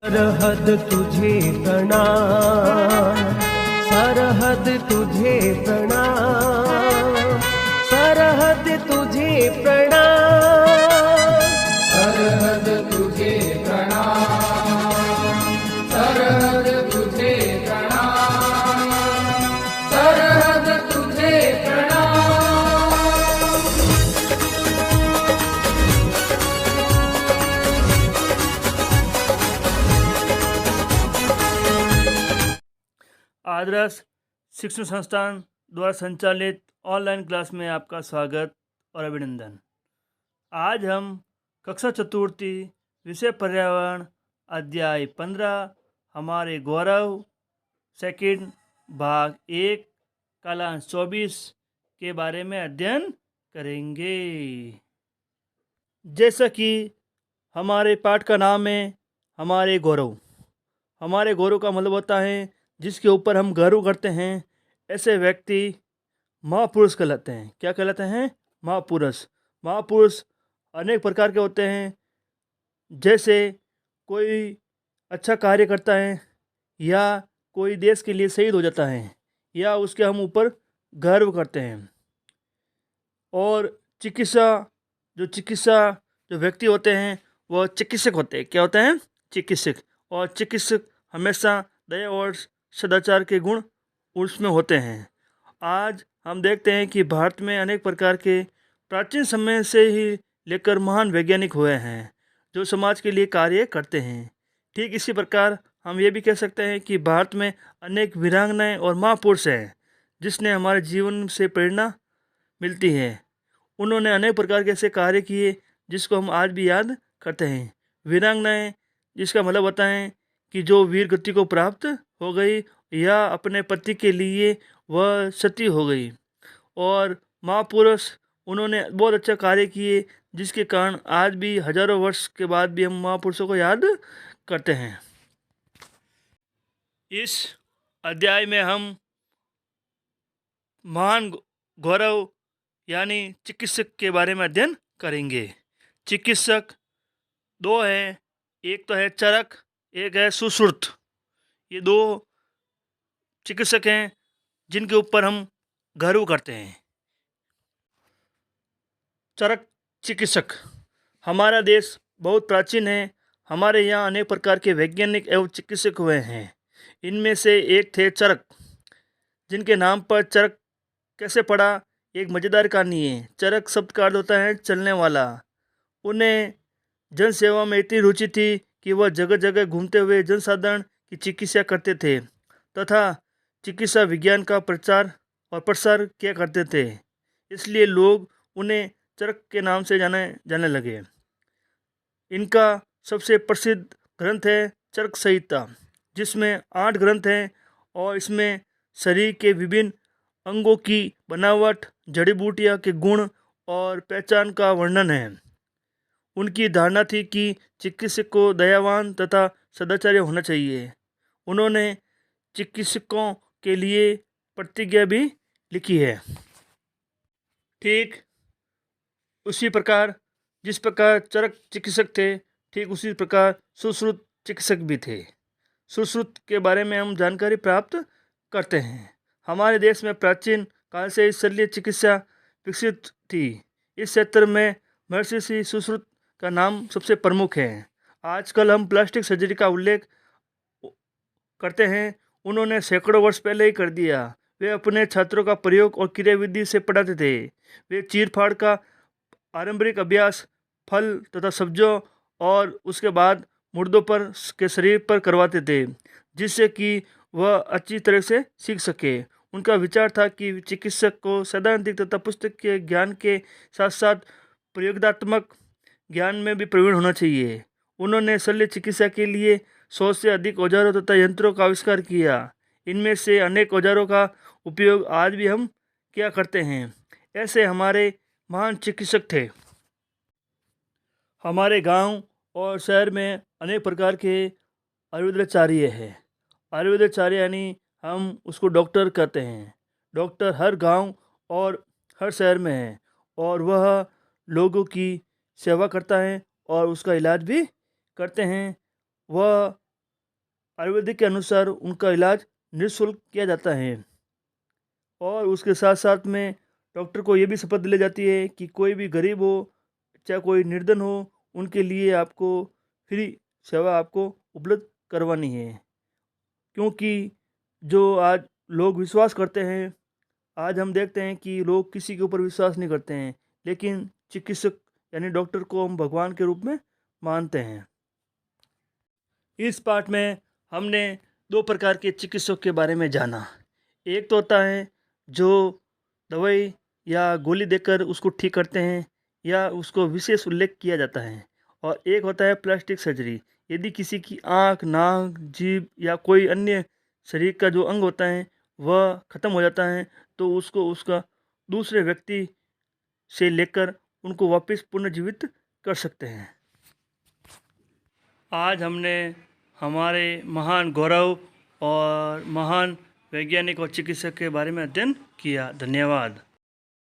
सरहद तुझे प्रणाम, सरहद तुझे प्रणाम, सरहद तुझे प्रणाम, सरहद तुझे प्रणाम, सरहद तुझे प्रणाम, सरहद तुझे प्रणाम। आदर्श शिक्षण संस्थान द्वारा संचालित ऑनलाइन क्लास में आपका स्वागत और अभिनंदन। आज हम कक्षा चतुर्थी विषय पर्यावरण अध्याय 15 हमारे गौरव सेकंड भाग 1 कालांश 24 के बारे में अध्ययन करेंगे। जैसा कि हमारे पाठ का नाम है हमारे गौरव। हमारे गौरव का मतलब होता है जिसके ऊपर हम गर्व करते हैं। ऐसे व्यक्ति महापुरुष कहलाते हैं। क्या कहलाते हैं? महापुरुष। महापुरुष अनेक प्रकार के होते हैं। जैसे कोई अच्छा कार्य करता है या कोई देश के लिए शहीद हो जाता है या उसके हम ऊपर गर्व करते हैं। और चिकित्सा जो व्यक्ति होते हैं वो चिकित्सक होते हैं। क्या होते हैं? चिकित्सक। और चिकित्सक हमेशा दया और सदाचार के गुण उसमें होते हैं। आज हम देखते हैं कि भारत में अनेक प्रकार के प्राचीन समय से ही लेकर महान वैज्ञानिक हुए हैं जो समाज के लिए कार्य करते हैं। ठीक इसी प्रकार हम ये भी कह सकते हैं कि भारत में अनेक वीरांगनाएं और महापुरुष हैं जिसने हमारे जीवन से प्रेरणा मिलती है। उन्होंने अनेक प्रकार के ऐसे कार्य किए जिसको हम आज भी याद करते हैं। वीरांगनाएं जिसका मतलब होता है कि जो वीर गति को प्राप्त हो गई या अपने पति के लिए वह सती हो गई। और महापुरुष उन्होंने बहुत अच्छा कार्य किए जिसके कारण आज भी हजारों वर्ष के बाद भी हम महापुरुषों को याद करते हैं। इस अध्याय में हम महान गौरव यानी चिकित्सक के बारे में अध्ययन करेंगे। चिकित्सक दो हैं, एक तो है चरक, एक है सुश्रुत। ये दो चिकित्सक हैं जिनके ऊपर हम गर्व करते हैं। चरक चिकित्सक। हमारा देश बहुत प्राचीन है। हमारे यहाँ अनेक प्रकार के वैज्ञानिक एवं चिकित्सक हुए हैं। इनमें से एक थे चरक, जिनके नाम पर चरक कैसे पड़ा, एक मज़ेदार कहानी है। चरक शब्द का अर्थ होता है चलने वाला। उन्हें जन सेवा में इतनी रुचि थी कि वह जगह जगह घूमते हुए जनसाधारण की चिकित्सा करते थे तथा चिकित्सा विज्ञान का प्रचार और प्रसार किया करते थे। इसलिए लोग उन्हें चरक के नाम से जाने लगे। इनका सबसे प्रसिद्ध ग्रंथ है चरक संहिता, जिसमें 8 ग्रंथ हैं और इसमें शरीर के विभिन्न अंगों की बनावट, जड़ी बूटियाँ के गुण और पहचान का वर्णन है। उनकी धारणा थी कि चिकित्सक को दयावान तथा सदाचारी होना चाहिए। उन्होंने चिकित्सकों के लिए प्रतिज्ञा भी लिखी है। ठीक उसी प्रकार जिस प्रकार चरक चिकित्सक थे, ठीक उसी प्रकार सुश्रुत चिकित्सक भी थे। सुश्रुत के बारे में हम जानकारी प्राप्त करते हैं। हमारे देश में प्राचीन काल से शल्य चिकित्सा विकसित थी। इस क्षेत्र में महर्षि सुश्रुत का नाम सबसे प्रमुख है। आजकल हम प्लास्टिक सर्जरी का उल्लेख करते हैं। उन्होंने सैकड़ों वर्ष पहले ही कर दिया। वे अपने छात्रों का प्रयोग और क्रियाविधि से पढ़ाते थे। वे चीर फाड़ का आरंभिक अभ्यास फल तथा सब्जियों और उसके बाद मुर्दों पर के शरीर पर करवाते थे, जिससे कि वह अच्छी तरह से सीख सके। उनका विचार था कि चिकित्सक को सैद्धांतिक तथा पुस्तक के ज्ञान के साथ साथ प्रयोगात्मक ज्ञान में भी प्रवीण होना चाहिए। उन्होंने शल्य चिकित्सा के लिए 100 से अधिक औजारों तथा यंत्रों का आविष्कार किया। इनमें से अनेक औजारों का उपयोग आज भी हम क्या करते हैं। ऐसे हमारे महान चिकित्सक थे। हमारे गांव और शहर में अनेक प्रकार के आयुर्वेदाचार्य हैं। आयुर्वेदाचार्य यानी हम उसको डॉक्टर कहते हैं। डॉक्टर हर गांव और हर शहर में है और वह लोगों की सेवा करता है और उसका इलाज भी करते हैं। वह आयुर्वेदिक के अनुसार उनका इलाज निःशुल्क किया जाता है। और उसके साथ साथ में डॉक्टर को ये भी शपथ दिलाई जाती है कि कोई भी गरीब हो चाहे कोई निर्धन हो, उनके लिए आपको फ्री सेवा आपको उपलब्ध करवानी है। क्योंकि जो आज लोग विश्वास करते हैं, आज हम देखते हैं कि लोग किसी के ऊपर विश्वास नहीं करते हैं, लेकिन चिकित्सक यानी डॉक्टर को हम भगवान के रूप में मानते हैं। इस पाठ में हमने दो प्रकार के चिकित्सक के बारे में जाना। एक तो होता है जो दवाई या गोली देकर उसको ठीक करते हैं या उसको विशेष उल्लेख किया जाता है, और एक होता है प्लास्टिक सर्जरी। यदि किसी की आँख, नाक, जीभ या कोई अन्य शरीर का जो अंग होता है वह ख़त्म हो जाता है, तो उसको उसका दूसरे व्यक्ति से लेकर उनको वापस पुनर्जीवित कर सकते हैं। आज हमने हमारे महान गौरव और महान वैज्ञानिक और चिकित्सक के बारे में अध्ययन किया। धन्यवाद।